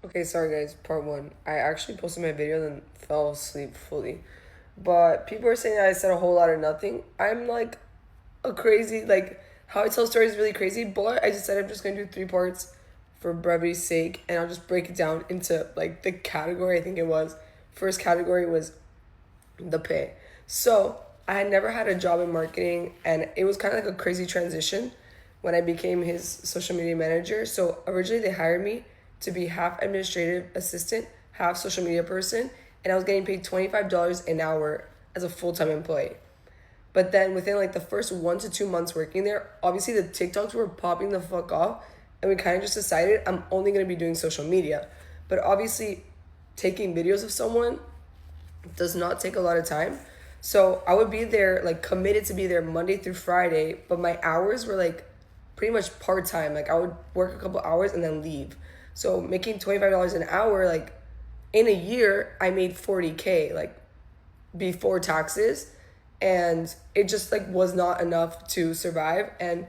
Okay, sorry guys, part one. I actually posted my video and then fell asleep fully. But people are saying I said a whole lot of nothing. I'm like a crazy, like, how I tell stories is really crazy, but I just said I'm just gonna do three parts for brevity's sake, and I'll just break it down into like the category I think it was. First category was the pay. So I had never had a job in marketing, and it was kind of like a crazy transition when I became his social media manager. So originally they hired me to be half administrative assistant, half social media person, and I was getting paid $25 an hour as a full time employee. But then within like the first 1 to 2 months working there, obviously the TikToks were popping the fuck off, and we kind of just decided I'm only gonna be doing social media. But obviously, taking videos of someone does not take a lot of time. So I would be there, like committed to be there Monday through Friday, but my hours were like pretty much part time. Like I would work a couple hours and then leave. So making $25 an hour, like in a year, I made 40K, like before taxes. And it just like was not enough to survive. And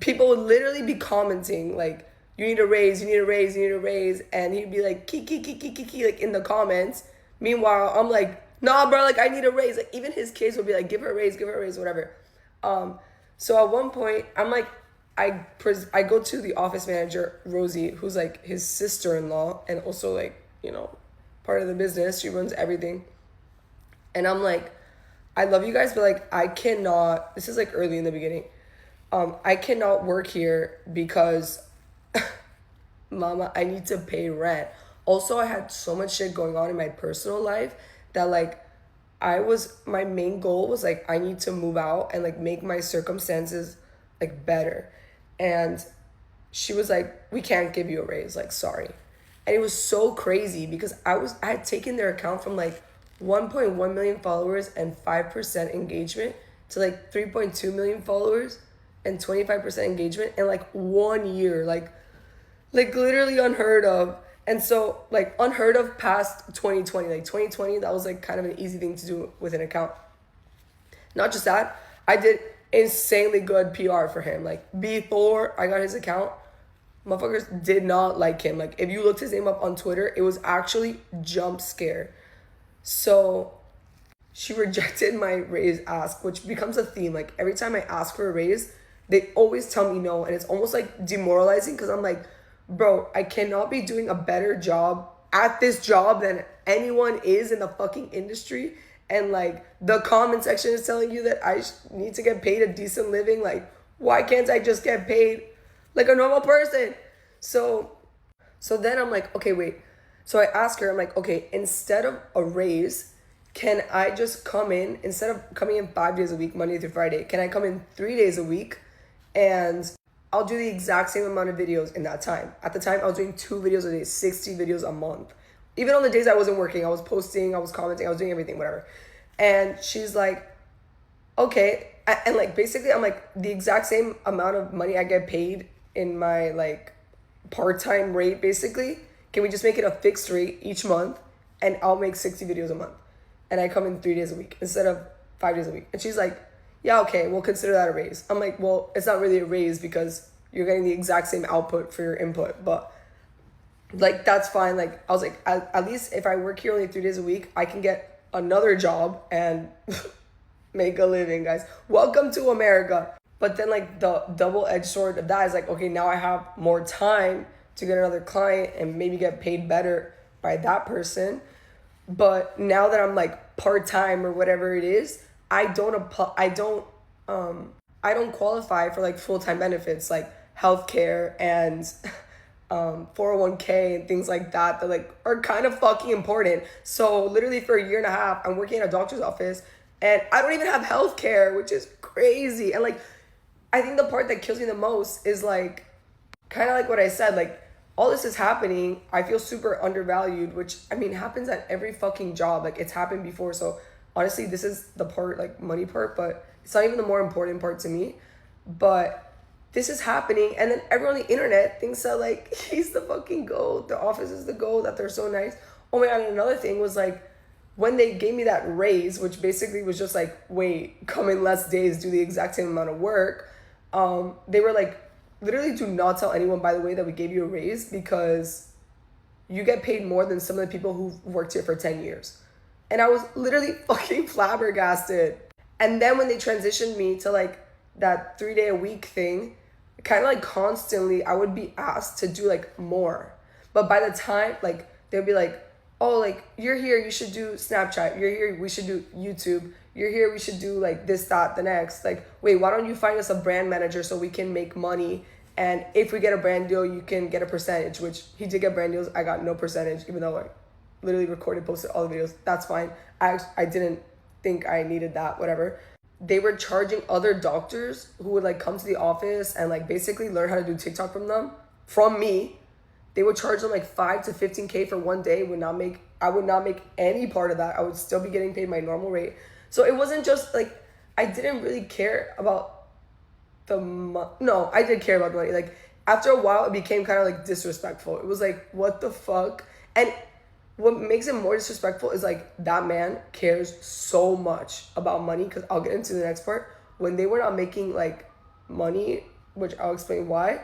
people would literally be commenting like, you need a raise, you need a raise, you need a raise. And he'd be like, kiki, like in the comments. Meanwhile, I'm like, nah, bro, like I need a raise. Like even his kids would be like, give her a raise, whatever. So at one point, I'm like, I go to the office manager, Rosie, who's like his sister-in-law and also like, part of the business. She runs everything. And I'm like, I love you guys, but like I cannot, this is like early in the beginning. I cannot work here because mama, I need to pay rent. Also, I had so much shit going on in my personal life that like my main goal was like I need to move out and like make my circumstances like better. And she was like, we can't give you a raise, like sorry. And it was so crazy because I had taken their account from like 1.1 million followers and 5% engagement to like 3.2 million followers and 25% engagement in like 1 year. Like literally unheard of. And so like unheard of past 2020. Like 2020, that was like kind of an easy thing to do with an account. Not just that, I did insanely good PR for him. Like before I got his account, motherfuckers did not like him. Like if you looked his name up on Twitter, it was actually jump scare. So she rejected my raise ask, which becomes a theme. Like every time I ask for a raise, they always tell me no, and it's almost like demoralizing because I'm like, bro, I cannot be doing a better job at this job than anyone is in the fucking industry. And like the comment section is telling you that I need to get paid a decent living. Like, why can't I just get paid like a normal person? So then I'm like, okay, wait. So I ask her, I'm like, okay, instead of a raise, can I just come in, instead of coming in 5 days a week, Monday through Friday, can I come in 3 days a week and I'll do the exact same amount of videos in that time. At the time, I was doing 2 videos a day, 60 videos a month. Even on the days I wasn't working, I was posting, I was commenting, I was doing everything, whatever. And she's like, okay. And like, basically, I'm like, the exact same amount of money I get paid in my like part-time rate, basically. Can we just make it a fixed rate each month and I'll make 60 videos a month? And I come in 3 days a week instead of 5 days a week. And she's like, yeah, okay, we'll consider that a raise. I'm like, well, it's not really a raise because you're getting the exact same output for your input, but like, that's fine. Like, I was like, at least if I work here only 3 days a week, I can get another job and make a living, guys. Welcome to America. But then like the double-edged sword of that is like, okay, now I have more time to get another client and maybe get paid better by that person. But now that I'm like part-time or whatever it is, I don't apply, I don't qualify for like full-time benefits like healthcare and 401k and things like that like are kind of fucking important. So literally for a year and a half, I'm working in a doctor's office and I don't even have healthcare, which is crazy. And like, I think the part that kills me the most is like, kind of like what I said, like all this is happening. I feel super undervalued, which I mean happens at every fucking job. Like it's happened before. So honestly, this is the part, like money part, but it's not even the more important part to me. But this is happening, and then everyone on the internet thinks that like he's the fucking GOAT, the office is the GOAT, that they're so nice. Oh my god, and another thing was like when they gave me that raise, which basically was just like, wait, come in less days, do the exact same amount of work. They were like, literally do not tell anyone, by the way, that we gave you a raise because you get paid more than some of the people who've worked here for 10 years. And I was literally fucking flabbergasted. And then when they transitioned me to like that 3 day a week thing, kind of like constantly I would be asked to do like more. But by the time like they'd be like, oh, like you're here, you should do Snapchat. You're here, we should do YouTube. You're here, we should do like this, that, the next. Like, wait, why don't you find us a brand manager so we can make money? And if we get a brand deal, you can get a percentage, which he did get brand deals. I got no percentage, even though I literally recorded, posted all the videos. That's fine. I didn't think I needed that, whatever. They were charging other doctors who would like come to the office and like basically learn how to do TikTok from me. They would charge them like 5 to 15K for one day. I would not make any part of that. I would still be getting paid my normal rate. So it wasn't just like, I didn't really care about no, I did care about the money. Like after a while, it became kind of like disrespectful. It was like, what the fuck? And what makes it more disrespectful is like that man cares so much about money, because I'll get into the next part. When they were not making like money, which I'll explain why,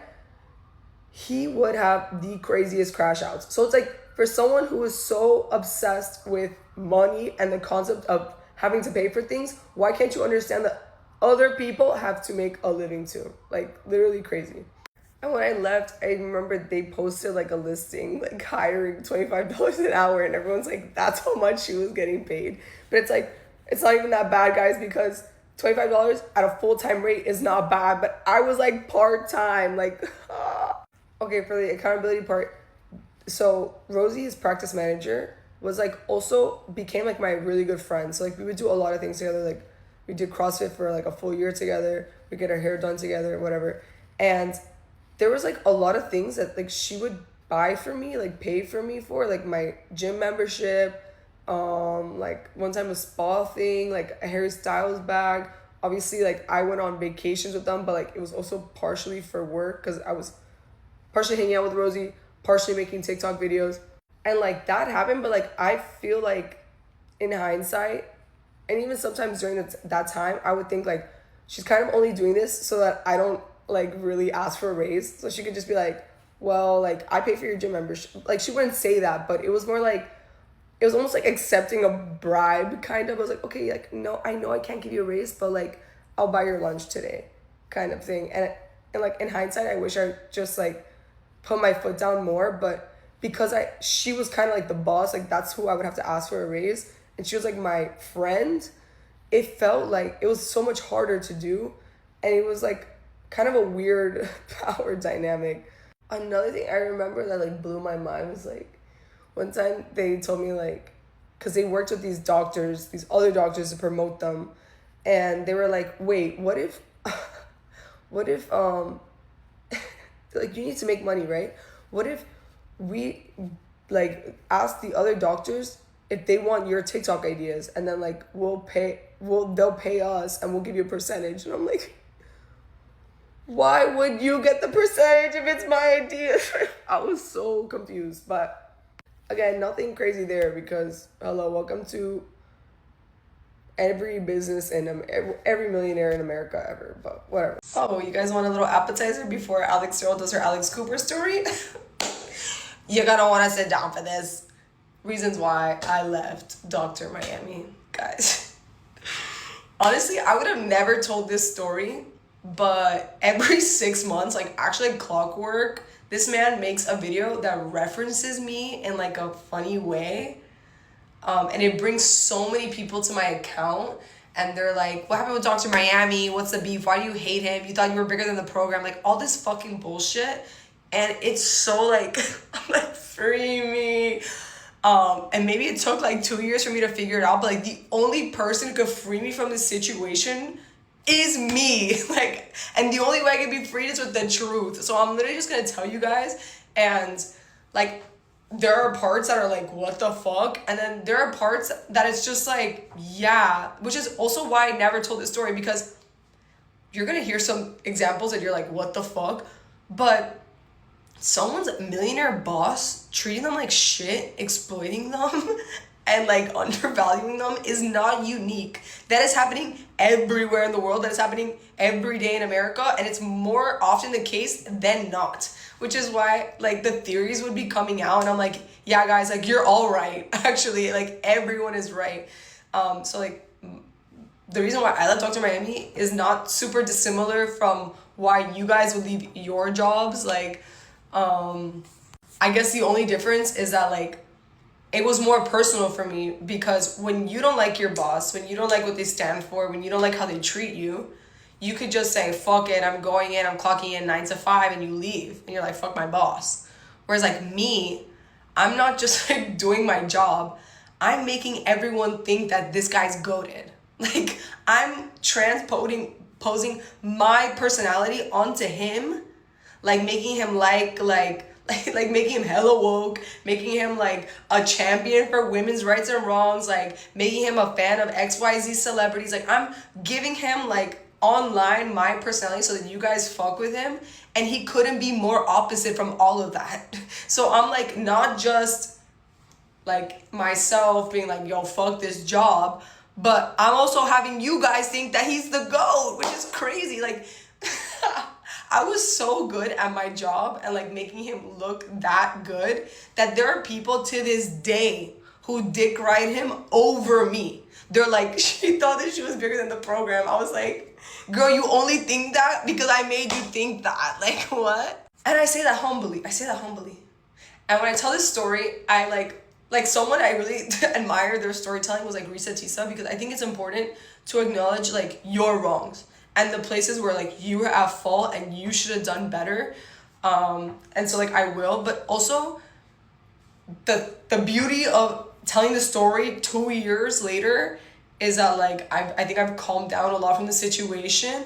he would have the craziest crash outs. So it's like, for someone who is so obsessed with money and the concept of having to pay for things, why can't you understand that other people have to make a living too? Like literally crazy. And when I left, I remember they posted like a listing, like hiring $25 an hour, and everyone's like, that's how much she was getting paid. But it's like, it's not even that bad, guys, because $25 at a full-time rate is not bad, but I was like part-time, like, Okay, for the accountability part, so Rosie, his practice manager, was like also became like my really good friend. So like we would do a lot of things together. Like we did CrossFit for like a full year together. We get our hair done together, whatever. And there was like a lot of things that like she would buy for me, like pay for me for, like my gym membership, like one time a spa thing, like a Harry Styles bag. Obviously, like I went on vacations with them, but like it was also partially for work, because I was partially hanging out with Rosie, partially making TikTok videos. And like that happened, but like I feel like in hindsight, and even sometimes during that time, I would think like she's kind of only doing this so that I don't like really ask for a raise. So she could just be like, well, like I pay for your gym membership. Like she wouldn't say that, but it was more like, it was almost like accepting a bribe kind of. I was like, okay, like no, I know I can't give you a raise, but like I'll buy your lunch today kind of thing. And like in hindsight, I wish I just like put my foot down more, but because she was kind of like the boss, like that's who I would have to ask for a raise, and she was like my friend, it felt like it was so much harder to do, and it was like kind of a weird power dynamic. Another thing I remember that like blew my mind was like one time they told me like, because they worked with these other doctors to promote them, and they were like, wait, what if like you need to make money, right? What if we like ask the other doctors if they want your TikTok ideas, and then like they'll pay us and we'll give you a percentage? And I'm like, why would you get the percentage if it's my idea? I was so confused. But again, nothing crazy there, because hello, welcome to every business and every millionaire in America ever, but whatever. Oh, you guys want a little appetizer before Alex Earl does her Alex Cooper story? You're gonna want to sit down for this. Reasons why I left Dr.Miami, guys. Honestly, I would have never told this story, but every 6 months, like actually like clockwork, this man makes a video that references me in like a funny way. And it brings so many people to my account, and they're like, what happened with Dr. Miami? What's the beef? Why do you hate him? You thought you were bigger than the program? Like all this fucking bullshit. And it's so like, I'm like, free me. And maybe it took like 2 years for me to figure it out, but like the only person who could free me from this situation is me. Like, and the only way I can be freed is with the truth. So I'm literally just gonna tell you guys, and like, there are parts that are like, what the fuck? And then there are parts that it's just like, yeah, which is also why I never told this story, because you're gonna hear some examples that you're like, what the fuck? But someone's millionaire boss treating them like shit, exploiting them, and like undervaluing them is not unique. That is happening everywhere in the world. That is happening every day in America, and it's more often the case than not. Which is why like the theories would be coming out, and I'm like, yeah, guys, like, you're all right. Actually, like, everyone is right. So, like, the reason why I left Dr. Miami is not super dissimilar from why you guys would leave your jobs. Like, I guess the only difference is that, like, it was more personal for me, because when you don't like your boss, when you don't like what they stand for, when you don't like how they treat you, you could just say, fuck it, I'm going in, I'm clocking in 9 to 5, and you leave. And you're like, fuck my boss. Whereas, like, me, I'm not just, like, doing my job. I'm making everyone think that this guy's goated. Like, I'm posing my personality onto him, like, making him like making him hella woke, making him like a champion for women's rights and wrongs, like making him a fan of XYZ celebrities. Like, I'm giving him like online my personality so that you guys fuck with him, and he couldn't be more opposite from all of that. So I'm like, not just like myself being like, yo, fuck this job, but I'm also having you guys think that he's the GOAT, which is crazy. Like, I was so good at my job and like making him look that good that there are people to this day who dick ride him over me. They're like, she thought that she was bigger than the program. I was like, girl, you only think that because I made you think that. Like, what? And I say that humbly. And when I tell this story, I like someone I really admire their storytelling was like Risa Tisa, because I think it's important to acknowledge like your wrongs and the places where like you were at fault and you should have done better. And so like I will, but also the beauty of telling the story 2 years later is that like I think I've calmed down a lot from the situation,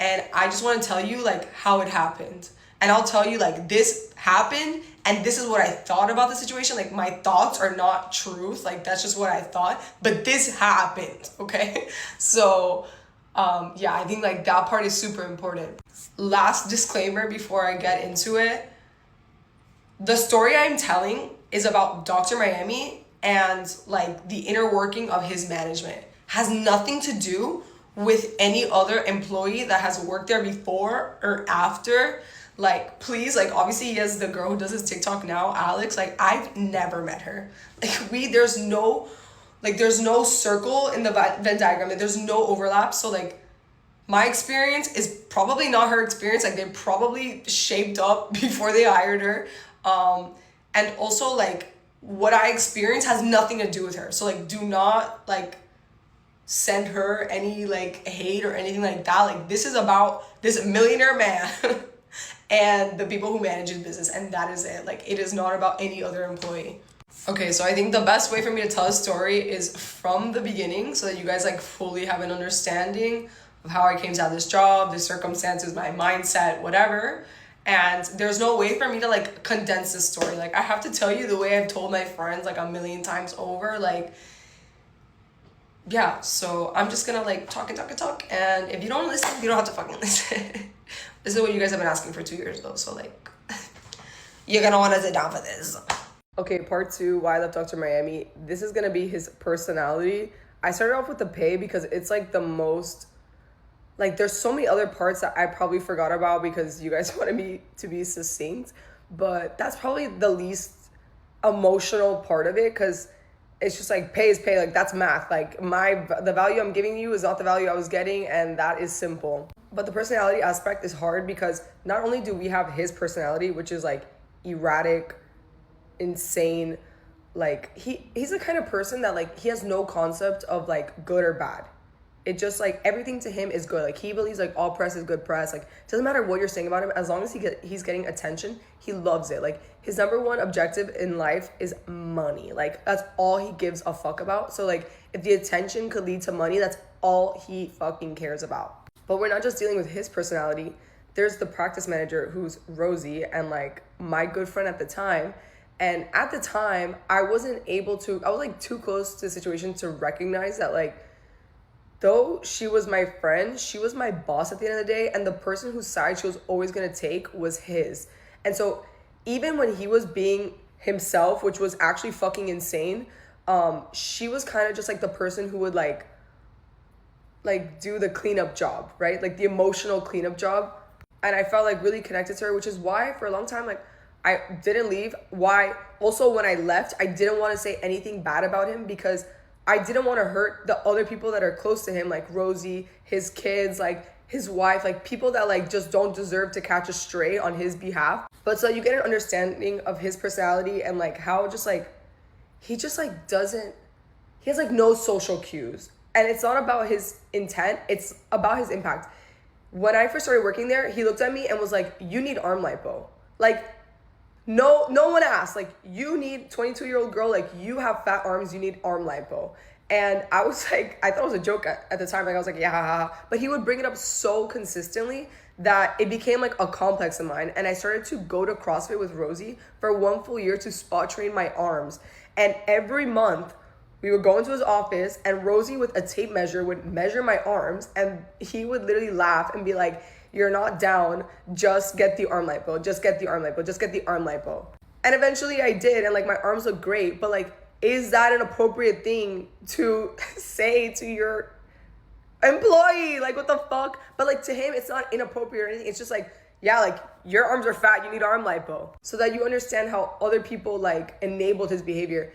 and I just want to tell you like how it happened. And I'll tell you like this happened and this is what I thought about the situation. Like, my thoughts are not truth, like that's just what I thought, but this happened, okay? So yeah, I think like that part is super important. Last disclaimer before I get into it. The story I'm telling is about Dr. Miami and like the inner working of his management. Has nothing to do with any other employee that has worked there before or after. Like, please, like, obviously he has the girl who does his TikTok now, Alex. Like, I've never met her. Like, there's no circle in the Venn diagram. Like, there's no overlap. So, like, my experience is probably not her experience. Like, they probably shaped up before they hired her. And also, like, what I experienced has nothing to do with her. So, like, do not, like, send her any, like, hate or anything like that. Like, this is about this millionaire man and the people who manage his business, and that is it. Like, it is not about any other employee. Okay, so I think the best way for me to tell a story is from the beginning, so that you guys like fully have an understanding of how I came to have this job, the circumstances, my mindset, whatever. And there's no way for me to like condense this story. Like, I have to tell you the way I've told my friends like a million times over. Like, yeah, so I'm just gonna like talk. And if you don't listen, you don't have to fucking listen. This is what you guys have been asking for 2 years though. So like, you're gonna wanna sit down for this. Okay, part 2, why I left Dr. Miami. This is gonna be his personality. I started off with the pay because it's like the most, like there's so many other parts that I probably forgot about because you guys wanted me to be succinct, but that's probably the least emotional part of it, because it's just like pay is pay, like that's math. Like the value I'm giving you is not the value I was getting, and that is simple. But the personality aspect is hard because not only do we have his personality, which is like erratic, insane, like he's the kind of person that like he has no concept of like good or bad. It just like everything to him is good. Like he believes like all press is good press. Like it doesn't matter what you're saying about him, as long as he's getting attention, he loves it. Like his number one objective in life is money. Like that's all he gives a fuck about. So like if the attention could lead to money, that's all he fucking cares about. But we're not just dealing with his personality. There's the practice manager who's Rosie, and like my good friend at the time. And at the time, I was like too close to the situation to recognize that like, though she was my friend, she was my boss at the end of the day, and the person whose side she was always going to take was his. And so even when he was being himself, which was actually fucking insane, she was kind of just like the person who would like do the cleanup job, right? Like the emotional cleanup job. And I felt like really connected to her, which is why for a long time, like I didn't leave. Why? Also, when I left, I didn't want to say anything bad about him because I didn't want to hurt the other people that are close to him, like Rosie, his kids, like his wife, like people that like just don't deserve to catch a stray on his behalf. But so you get an understanding of his personality and like how just like he just like doesn't, he has like no social cues. And it's not about his intent, it's about his impact. When I first started working there, he looked at me and was like, you need arm lipo. Like, no one asked. Like, you need 22-year-old girl, like you have fat arms, you need arm lipo. And I was like, I thought it was a joke at the time. Like I was like, yeah, but he would bring it up so consistently that it became like a complex of mine. And I started to go to CrossFit with Rosie for 1 full year to spot train my arms. And every month we would go into his office and Rosie with a tape measure would measure my arms and he would literally laugh and be like, you're not down, just get the arm lipo, just get the arm lipo, just get the arm lipo. And eventually I did, and like my arms look great, but like, is that an appropriate thing to say to your employee? Like, what the fuck? But like, to him, it's not inappropriate or anything. It's just like, yeah, like your arms are fat, you need arm lipo. So that you understand how other people like enabled his behavior.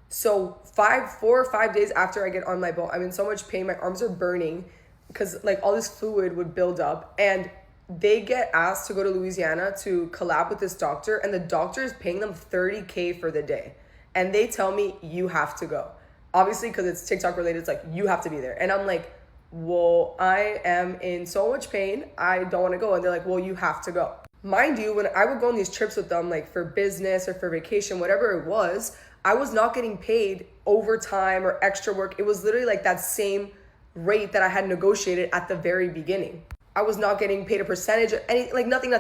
So 4 or 5 days after I get arm lipo, I'm in so much pain, my arms are burning because like all this fluid would build up, and they get asked to go to Louisiana to collab with this doctor, and the doctor is paying them $30K for the day. And they tell me, you have to go. Obviously, because it's TikTok related, it's like, you have to be there. And I'm like, well, I am in so much pain, I don't want to go. And they're like, well, you have to go. Mind you, when I would go on these trips with them, like for business or for vacation, whatever it was, I was not getting paid overtime or extra work. It was literally like that same rate that I had negotiated at the very beginning. I was not getting paid a percentage of any, like nothing.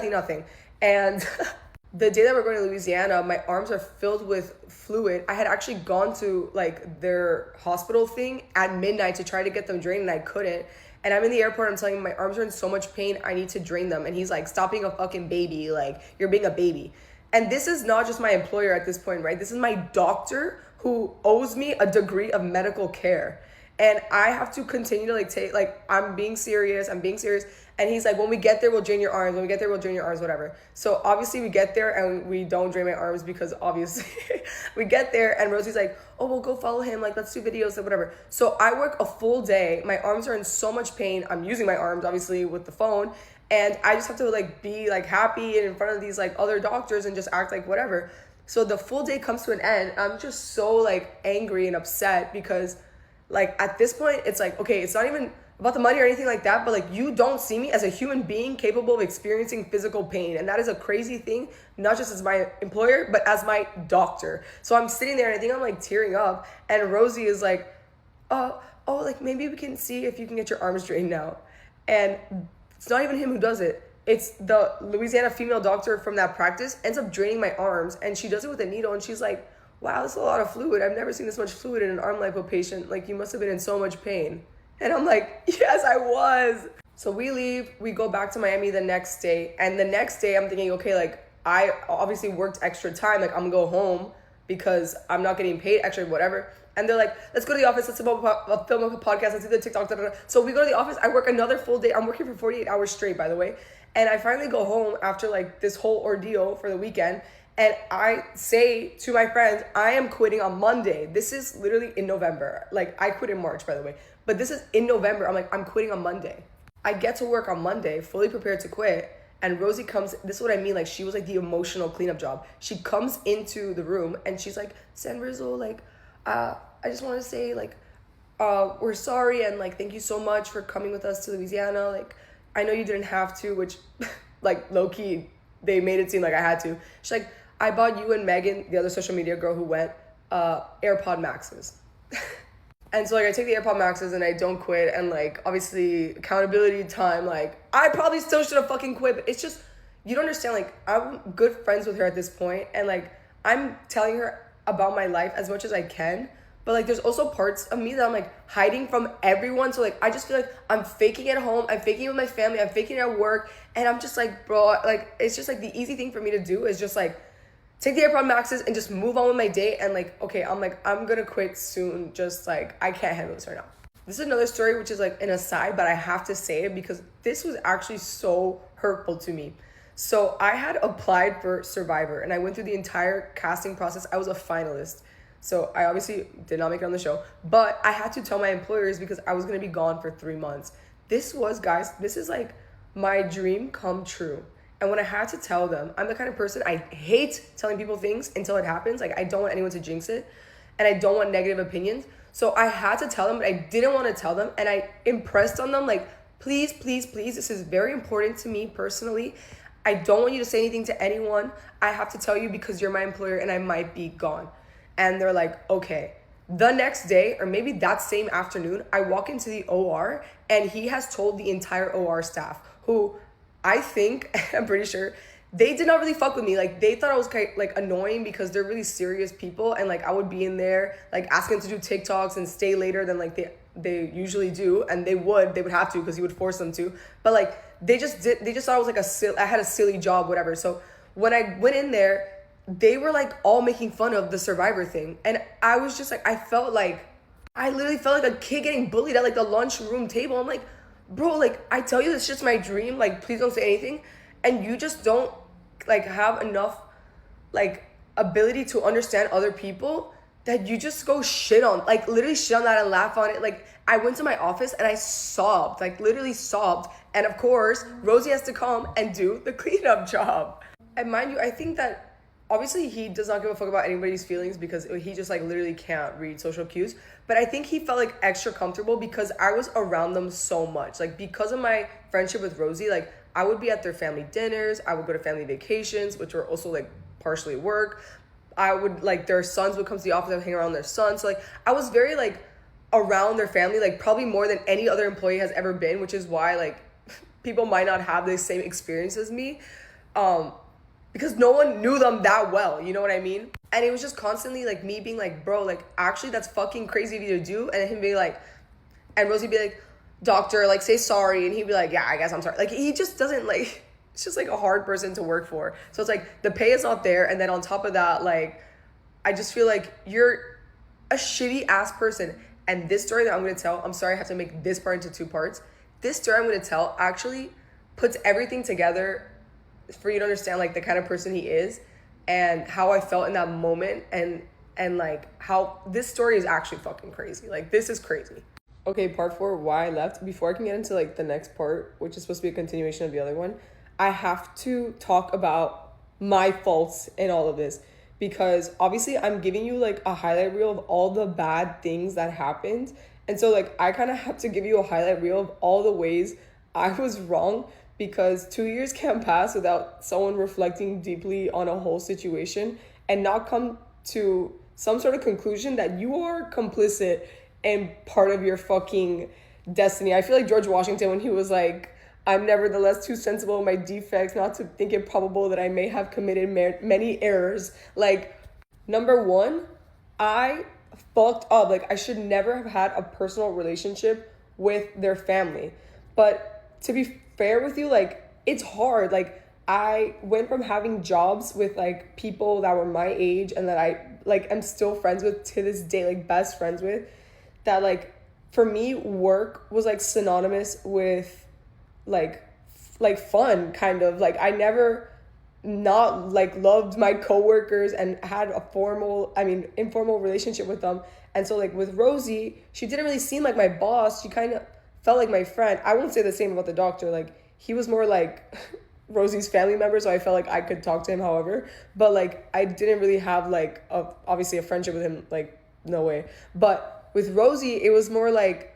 And the day that we're going to Louisiana, my arms are filled with fluid. I had actually gone to like their hospital thing at midnight to try to get them drained, and I couldn't. And I'm in the airport, I'm telling him my arms are in so much pain, I need to drain them. And he's like, stop being a fucking baby, like you're being a baby. And this is not just my employer at this point, right? This is my doctor who owes me a degree of medical care. And I have to continue to like take, like, I'm being serious. And he's like, when we get there, we'll drain your arms. Whatever. So obviously we get there and we don't drain my arms because obviously we get there and Rosie's like, oh, we'll go follow him. Like, let's do videos and whatever. So I work a full day. My arms are in so much pain. I'm using my arms, obviously, with the phone. And I just have to like be like happy and in front of these like other doctors and just act like whatever. So the full day comes to an end. I'm just so like angry and upset because like at this point, it's like, okay, it's not even about the money or anything like that, but like you don't see me as a human being capable of experiencing physical pain. And that is a crazy thing, not just as my employer, but as my doctor. So I'm sitting there and I think I'm like tearing up, and Rosie is like, oh, like maybe we can see if you can get your arms drained now. And it's not even him who does it. It's the Louisiana female doctor from that practice ends up draining my arms, and she does it with a needle, and she's like, wow, that's a lot of fluid. I've never seen this much fluid in an arm lipo patient. Like, you must have been in so much pain. And I'm like, yes, I was. So we leave, we go back to Miami the next day. And the next day I'm thinking, okay, like I obviously worked extra time. Like, I'm gonna go home because I'm not getting paid extra, whatever. And they're like, let's go to the office. Let's film a podcast. Let's do the TikTok. So we go to the office. I work another full day. I'm working for 48 hours straight, by the way. And I finally go home after like this whole ordeal for the weekend. And I say to my friends, I am quitting on Monday. This is literally in November. Like, I quit in March, by the way. But this is in November. I'm like, I'm quitting on Monday. I get to work on Monday, fully prepared to quit. And Rosie comes, this is what I mean. Like, she was like the emotional cleanup job. She comes into the room and she's like, San Rizzo, like, I just want to say, like, we're sorry. And like, thank you so much for coming with us to Louisiana. Like, I know you didn't have to, which like low key, they made it seem like I had to. She's like, I bought you and Megan, the other social media girl who went, AirPod Maxes. And so like I take the AirPod Maxes and I don't quit, and like obviously accountability time, like I probably still should have fucking quit, but it's just, you don't understand, like I'm good friends with her at this point, and like I'm telling her about my life as much as I can, but like there's also parts of me that I'm like hiding from everyone. So like I just feel like I'm faking it at home, I'm faking it with my family, I'm faking it at work, and I'm just like, bro, like it's just like the easy thing for me to do is just like take the AirPod Maxes and just move on with my day. And like, okay, I'm gonna quit soon. Just like, I can't handle this right now. This is another story, which is like an aside, but I have to say it because this was actually so hurtful to me. So I had applied for Survivor and I went through the entire casting process. I was a finalist. So I obviously did not make it on the show, but I had to tell my employers because I was going to be gone for 3 months. Guys, this is like my dream come true. And when I had to tell them, I'm the kind of person, I hate telling people things until it happens. Like, I don't want anyone to jinx it and I don't want negative opinions. So I had to tell them, but I didn't want to tell them. And I impressed on them, like, please, please, please, this is very important to me personally. I don't want you to say anything to anyone. I have to tell you because you're my employer and I might be gone. And they're like, okay. The next day, or maybe that same afternoon, I walk into the OR and he has told the entire OR staff, who I think, I'm pretty sure, they did not really fuck with me. Like, they thought I was like annoying because they're really serious people, and like I would be in there like asking them to do TikToks and stay later than like they usually do, and they would have to because he would force them to. But like they just thought I was like I had a silly job, whatever. So when I went in there, they were like all making fun of the Survivor thing, and I was just like, I literally felt like a kid getting bullied at like the lunchroom table. I'm like, bro, like, I tell you this shit's my dream, like, please don't say anything, and you just don't like have enough like ability to understand other people that you just go shit on, like literally shit on that and laugh on it. Like, I went to my office and I sobbed, like literally sobbed, and of course Rosie has to come and do the cleanup job. And mind you, I think that obviously he does not give a fuck about anybody's feelings because he just like literally can't read social cues. But I think he felt like extra comfortable because I was around them so much. Like, because of my friendship with Rosie, like I would be at their family dinners, I would go to family vacations, which were also like partially work. I would like, their sons would come to the office and hang around their sons. So like I was very like around their family, like probably more than any other employee has ever been, which is why like people might not have the same experience as me. Because no one knew them that well, you know what I mean? And it was just constantly like me being like, bro, like actually that's fucking crazy of you to do. And him being like, and Rosie be like, doctor, like say sorry. And he'd be like, yeah, I guess I'm sorry. Like, he just doesn't like, it's just like a hard person to work for. So it's like the pay is not there. And then on top of that, like, I just feel like you're a shitty ass person. And this story that I'm going to tell, I'm sorry I have to make this part into 2 parts. This story I'm going to tell actually puts everything together for you to understand like the kind of person he is and how I felt in that moment, and like how this story is actually fucking crazy. Like, this is crazy. Okay, part 4, why I left. Before I can get into like the next part, which is supposed to be a continuation of the other one, I have to talk about my faults in all of this, because obviously I'm giving you like a highlight reel of all the bad things that happened. And so like I kind of have to give you a highlight reel of all the ways I was wrong, because 2 years can't pass without someone reflecting deeply on a whole situation and not come to some sort of conclusion that you are complicit and part of your fucking destiny. I feel like George Washington when he was like, I'm nevertheless too sensible of my defects not to think it probable that I may have committed many errors. Like, number 1, I fucked up. Like, I should never have had a personal relationship with their family. But to be fair with you, like, it's hard. Like, I went from having jobs with like people that were my age and that I like am still friends with to this day, like best friends with, that like for me work was like synonymous with like fun, kind of. Like, I never not like loved my coworkers and had a informal relationship with them. And so like with Rosie, she didn't really seem like my boss. She kind of felt like my friend. I won't say the same about the doctor. Like, he was more like Rosie's family member, so I felt like I could talk to him however. But like, I didn't really have like obviously a friendship with him, like, no way. But with Rosie, it was more like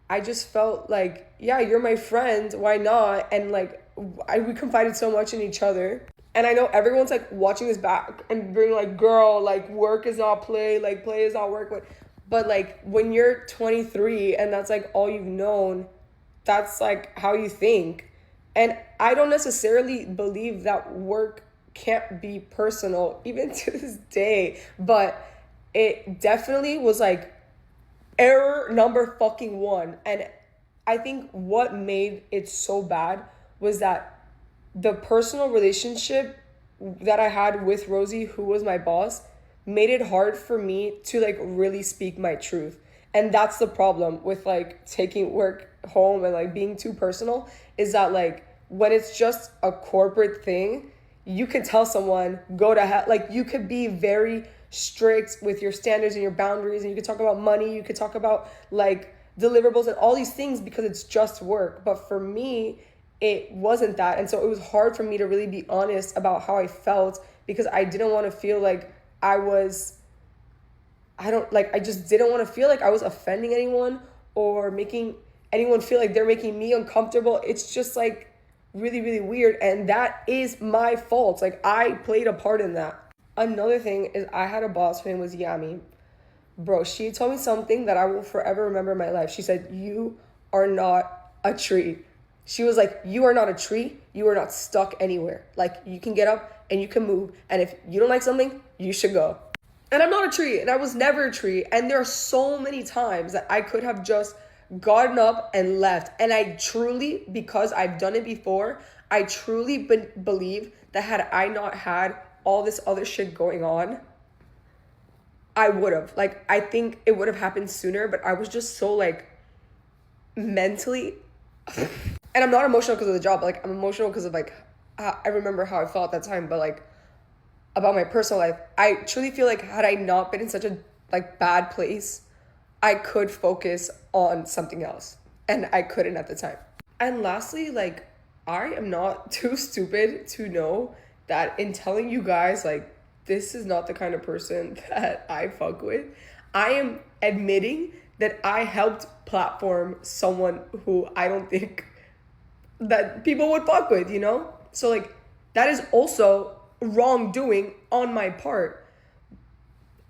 I just felt like, yeah, you're my friend, why not? And like we confided so much in each other. And I know everyone's like watching this back and being like, girl, like work is not play, like play is not work. But like when you're 23 and that's like all you've known, that's like how you think. And I don't necessarily believe that work can't be personal, even to this day. But it definitely was like error number fucking 1. And I think what made it so bad was that the personal relationship that I had with Rosie, who was my boss, made it hard for me to like really speak my truth. And that's the problem with like taking work home and like being too personal, is that like when it's just a corporate thing, you can tell someone, go to hell. Like, you could be very strict with your standards and your boundaries, and you could talk about money, you could talk about like deliverables and all these things because it's just work. But for me, it wasn't that. And so it was hard for me to really be honest about how I felt, because I didn't want to feel like I just didn't want to feel like I was offending anyone or making anyone feel like they're making me uncomfortable. It's just like really, really weird. And that is my fault. Like, I played a part in that. Another thing is, I had a boss, her name was Yami. Bro, she told me something that I will forever remember in my life. She said, "You are not a tree." She was like, "You are not a tree. You are not stuck anywhere. Like, you can get up and you can move. And if you don't like something, you should go." And I'm not a tree, and I was never a tree. And there are so many times that I could have just gotten up and left. And I truly, because I've done it before, I truly believe that had I not had all this other shit going on, I would have. Like, I think it would have happened sooner, but I was just so, like, mentally... And I'm not emotional because of the job. Like, I'm emotional because of, like, I remember how I felt at that time, but, like, about my personal life, I truly feel like had I not been in such a, like, bad place, I could focus on something else. And I couldn't at the time. And lastly, like, I am not too stupid to know that in telling you guys, like, this is not the kind of person that I fuck with, I am admitting that I helped platform someone who I don't think that people would fuck with, you know? So, like, that is also wrongdoing on my part.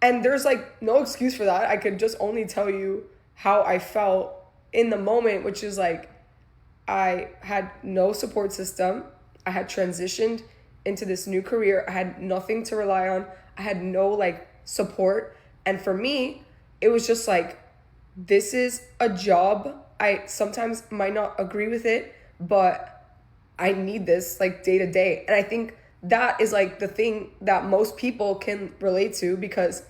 And there's, like, no excuse for that. I could just only tell you how I felt in the moment, which is, like, I had no support system. I had transitioned into this new career. I had nothing to rely on. I had no, like, support. And for me, it was just like, this is a job. I sometimes might not agree with it, but I need this, like, day to day. And I think that is, like, the thing that most people can relate to, because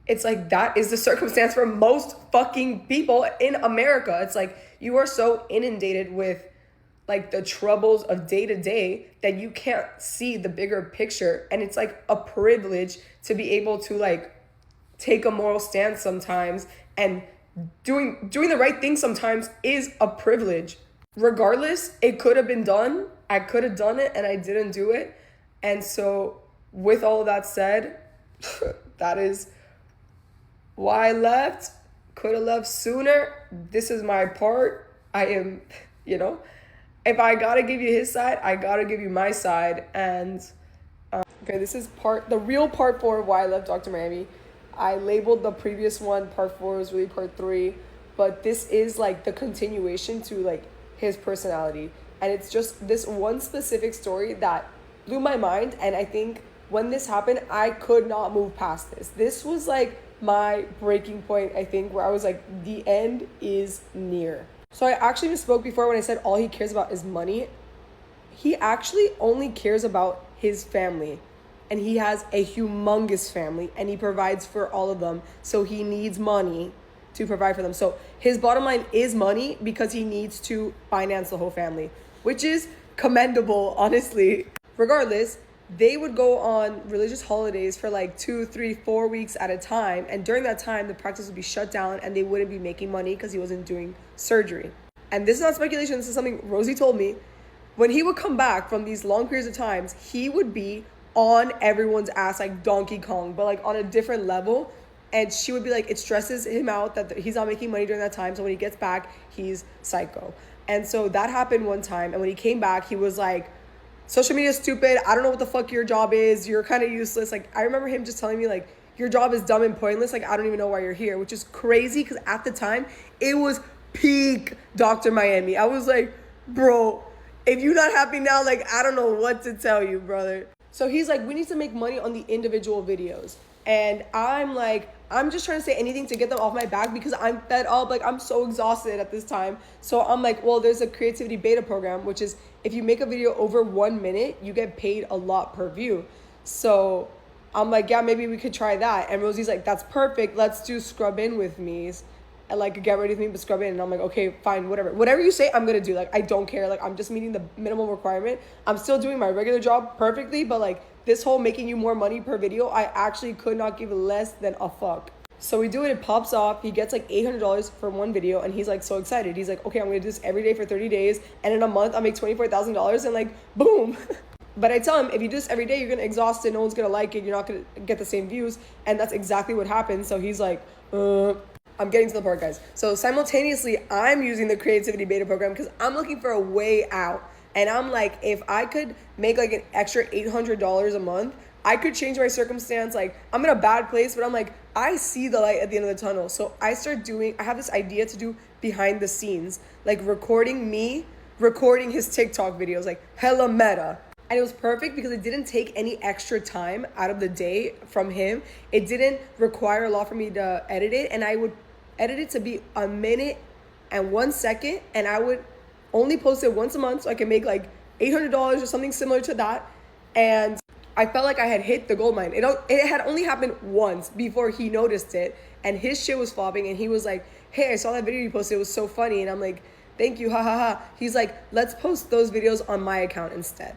it's like, that is the circumstance for most fucking people in America. It's like, you are so inundated with, like, the troubles of day to day that you can't see the bigger picture. And it's, like, a privilege to be able to, like, take a moral stance sometimes, and doing the right thing sometimes is a privilege. Regardless, it could have been done. I could have done it, and I didn't do it. And so with all of that said, that is why I left. Could have left sooner. This is my part. I am, you know, if I gotta give you his side, I gotta give you my side. And okay, this is the real part 4 of why I left Dr. Miami. I labeled the previous one part 4, was really part 3, but this is, like, the continuation to, like, his personality. And it's just this one specific story that blew my mind. And I think when this happened, I could not move past this. This was, like, my breaking point, I think, where I was like, the end is near. So I actually misspoke before when I said all he cares about is money. He actually only cares about his family. And he has a humongous family, and he provides for all of them. So he needs money to provide for them. So his bottom line is money, because he needs to finance the whole family, which is commendable, honestly. Regardless, they would go on religious holidays for like 2, 3, 4 weeks at a time. And during that time, the practice would be shut down and they wouldn't be making money because he wasn't doing surgery. And this is not speculation. This is something Rosie told me. When he would come back from these long periods of times, he would be on everyone's ass like Donkey Kong, but like on a different level. And she would be like, it stresses him out that he's not making money during that time. So when he gets back, he's psycho. And so that happened one time. And when he came back, he was like, social media is stupid. I don't know what the fuck your job is. You're kind of useless. Like, I remember him just telling me like, your job is dumb and pointless. Like, I don't even know why you're here, which is crazy. Because at the time, it was peak Dr. Miami. I was like, bro, if you're not happy now, like, I don't know what to tell you, brother. So he's like, we need to make money on the individual videos. And I'm like, I'm just trying to say anything to get them off my back because I'm fed up. Like, I'm so exhausted at this time. So I'm like, well, there's a creativity beta program, which is if you make a video over 1 minute, you get paid a lot per view. So I'm like, yeah, maybe we could try that. And Rosie's like, that's perfect. Let's do scrub in with me's. and like get ready with me, but scrub it. And I'm like, okay, fine, whatever you say, I'm gonna do. Like, I don't care. Like, I'm just meeting the minimum requirement. I'm still doing my regular job perfectly, but like this whole making you more money per video, I actually could not give less than a fuck. So we do it, it pops off. He gets like $800 for one video, and he's like so excited. He's like, okay, I'm gonna do this every day for 30 days, and in a month I'll make $24,000, and like boom. But I tell him, if you do this every day, you're gonna exhaust it, no one's gonna like it, you're not gonna get the same views, and that's exactly what happens. So he's like, I'm getting to the part, guys. So simultaneously, I'm using the creativity beta program because I'm looking for a way out. And I'm like, if I could make like an extra $800 a month, I could change my circumstance. Like, I'm in a bad place, but I'm like, I see the light at the end of the tunnel. So I have this idea to do behind the scenes, like recording his TikTok videos, like hella meta. And it was perfect because it didn't take any extra time out of the day from him. It didn't require a lot for me to edit it. And I would edit it to be 1 minute and 1 second. And I would only post it once a month so I can make like $800 or something similar to that. And I felt like I had hit the gold mine. It had only happened once before he noticed it. And his shit was flopping. And he was like, hey, I saw that video you posted. It was so funny. And I'm like, thank you, ha ha ha. He's like, let's post those videos on my account instead.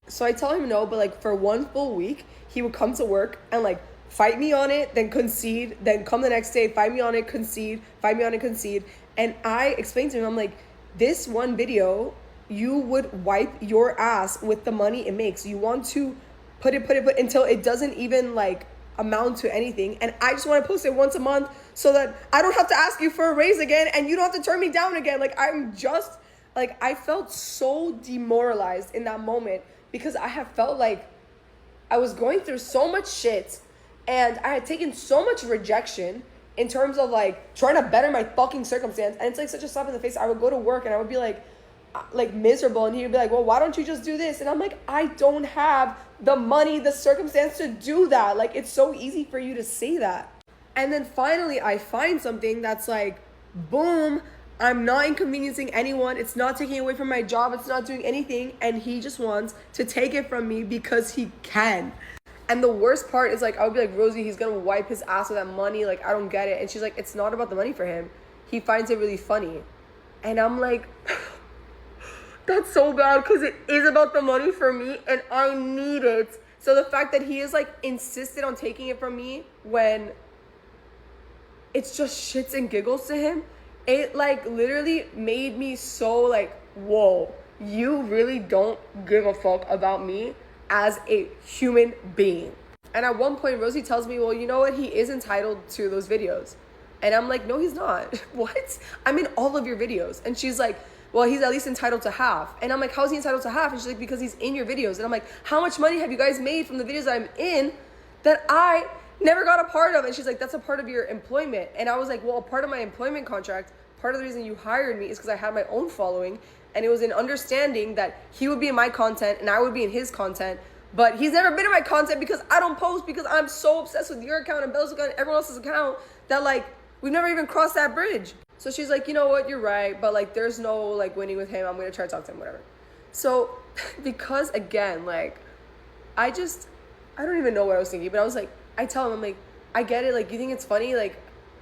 So I tell him no, but like for 1 full week, he would come to work and like fight me on it, then concede, then come the next day, fight me on it, concede, fight me on it, concede. And I explained to him, I'm like, this one video, you would wipe your ass with the money it makes. You want to put until it doesn't even like amount to anything. And I just want to post it once a month so that I don't have to ask you for a raise again and you don't have to turn me down again. Like, I felt so demoralized in that moment because I have felt like I was going through so much shit and I had taken so much rejection in terms of like trying to better my fucking circumstance. And it's like such a slap in the face. I would go to work and I would be like miserable, and he would be like, well, why don't you just do this? And I'm like, I don't have the money, the circumstance to do that. Like, it's so easy for you to say that. And then finally I find something that's like, boom, I'm not inconveniencing anyone. It's not taking away from my job. It's not doing anything. And he just wants to take it from me because he can. And the worst part is like, I would be like, Rosie, he's going to wipe his ass with that money. Like, I don't get it. And she's like, it's not about the money for him. He finds it really funny. And I'm like, that's so bad because it is about the money for me and I need it. So the fact that he is like insisted on taking it from me when it's just shits and giggles to him, it like literally made me so like, whoa, you really don't give a fuck about me as a human being. And at one point, Rosie tells me, well, you know what? He is entitled to those videos. And I'm like, no, he's not. What? I'm in all of your videos. And she's like, well, he's at least entitled to half. And I'm like, how is he entitled to half? And she's like, because he's in your videos. And I'm like, how much money have you guys made from the videos that I'm in that I never got a part of? And she's like, that's a part of your employment. And I was like, well, a part of my employment contract, part of the reason you hired me is because I had my own following. And it was an understanding that he would be in my content and I would be in his content. But he's never been in my content because I don't post, because I'm so obsessed with your account and Bella's account and everyone else's account that like, we've never even crossed that bridge. So she's like, you know what, you're right. But like, there's no like winning with him. I'm going to try to talk to him, whatever. So because again, like, I don't even know what I was thinking, but I was like, I tell him, I'm like, I get it. Like, you think it's funny? Like,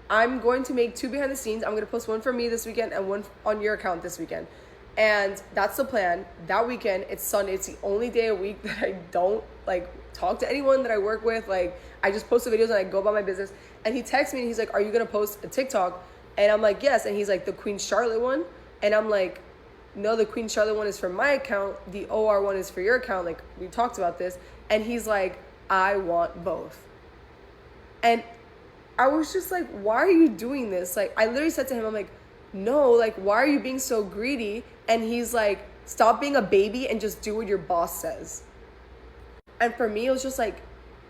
I'm going to make 2 behind the scenes. I'm going to post one for me this weekend and one on your account this weekend. And that's the plan. That weekend, it's Sunday. It's the only day a week that I don't like talk to anyone that I work with. Like, I just post the videos and I go about my business. And he texts me and he's like, are you going to post a TikTok? And I'm like, yes. And he's like, the Queen Charlotte one? And I'm like, no, the Queen Charlotte one is for my account. The OR one is for your account. Like, we talked about this. And he's like, I want both. And I was just like, why are you doing this? Like, I literally said to him, I'm like, no, like, why are you being so greedy? And he's like, stop being a baby and just do what your boss says. And for me, it was just like,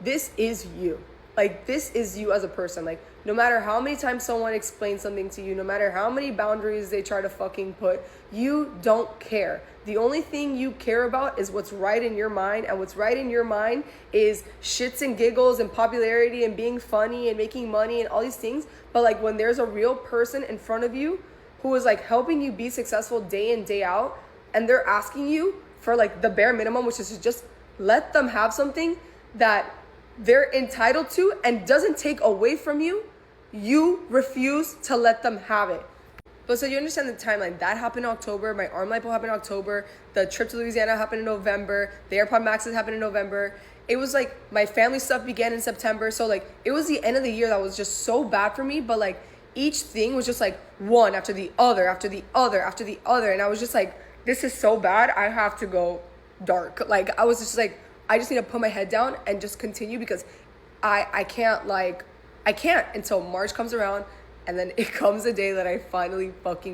this is you. Like, this is you as a person. Like, no matter how many times someone explains something to you, no matter how many boundaries they try to fucking put, you don't care. The only thing you care about is what's right in your mind. And what's right in your mind is shits and giggles and popularity and being funny and making money and all these things. But like, when there's a real person in front of you who is like helping you be successful day in, day out, and they're asking you for like the bare minimum, which is to just let them have something that they're entitled to and doesn't take away from you, You refuse to let them have it. But so you understand the timeline. That happened in October. My arm lipo happened in October. The trip to Louisiana happened in November. The AirPod Maxes happened in November. It was like my family stuff began in September. So like it was the end of the year that was just so bad for me. But like each thing was just like one after the other, after the other, after the other. And I was just like, this is so bad. I have to go dark. Like I was just like, I just need to put my head down and just continue because I can't until March comes around, and then it comes a day that I finally fucking